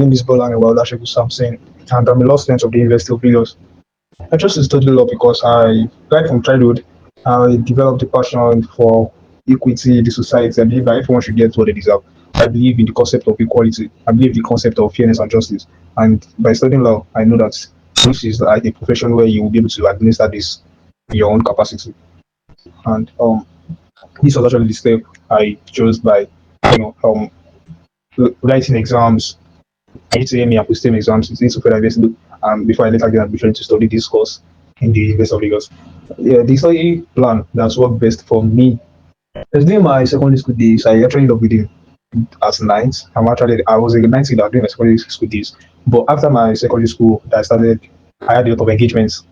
name is Bola and Wildaship Samson, and I'm a law student of the University of Lagos. I chose to study law because right from childhood, I developed a passion for equity in the society. I believe that everyone should get what they deserve. I believe in the concept of equality. I believe the concept of fairness and justice. And by studying law, I know that this is like a profession where you will be able to administer this in your own capacity. And this was actually the step I chose by, you know, writing exams, HTML and post exams into further investment before I later get admission to study this course in the University of Lagos. Yeah, the study plan that's worked best for me. As during my secondary school days, I actually loved reading as ninth. I was a ninth grade during my secondary school days. But after my secondary school, I had a lot of engagements,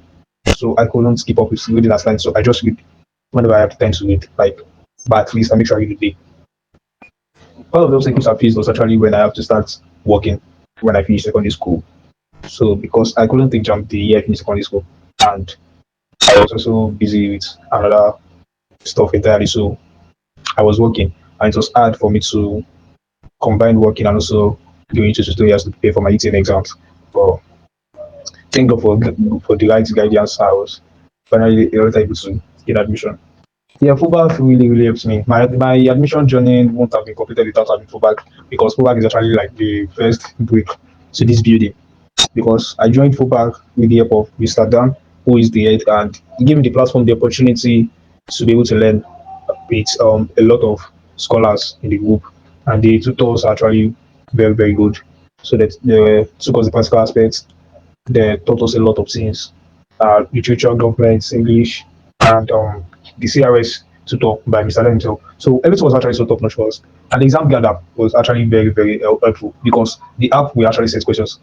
so I couldn't keep up with reading as ninth. So I just read whenever I have the time to read, like, but at least I make sure I read the day. One of those things I faced was actually when I have to start working when I finish secondary school. So because I couldn't take JAMB the year I finished secondary school, and I was also busy with another stuff entirely. So I was working, and it was hard for me to combine working and also doing tutorials to prepare for my ETN exams. But thank God for the right guidance. I was finally able to get admission. Yeah, Fobac really helps me. My admission journey won't have been completed without having Fobac, because Fobac is actually like the first brick to this building. Because I joined Fobac with the help of Mr. Dan, who is the head, and he gave me the platform, the opportunity to be able to learn with a lot of scholars in the group, and the tutors are actually very good. So that they took us the practical aspects, they taught us a lot of things, literature, government, English, and the CRS tutor by Mr. Dan himself. So everything was actually so top notch for us. And the exam gather was actually very helpful, because the app we actually set questions,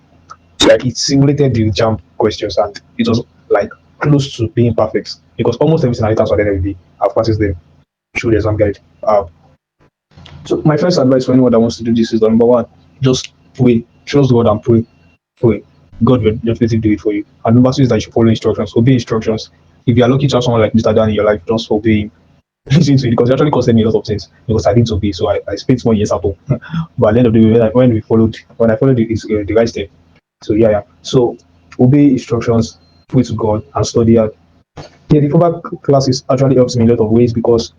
like it simulated the JAMB questions, and it was like close to being perfect, because almost everything I answered every day I've practiced them through the exam guide. So my first advice for anyone that wants to do this is, number one, just pray, trust God and pray. God will definitely do it for you. And number two is that you should follow instructions, obey instructions. If you are lucky to have someone like Mr. Dan in your life, just obey him. Listen to it, because it actually costed me a lot of things, because I didn't obey, so I spent more years at home. But at the end of the day, when I followed the right step. So yeah. So obey instructions, pray to God, and study hard. Yeah, the Fobac classes actually helps me in a lot of ways, because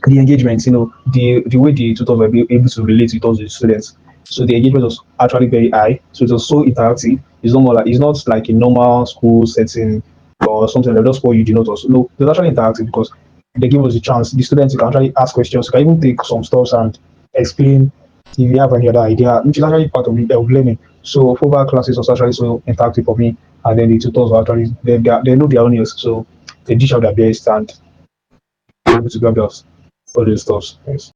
the engagement, the way the tutors were able to relate with us, the students. So the engagement was actually very high. So it was so interactive. It's not like a normal school setting or something that just for you the note also. No, it was actually interactive, because they give us the chance. The students, you can actually ask questions. You can even take some stuff and explain if you have any other idea, which is actually part of the learning. So Fobac classes was actually so interactive for me, and then the tutors were actually they know their own ears, so they dish out their best, and they're able to grab us all those stuff. Yes.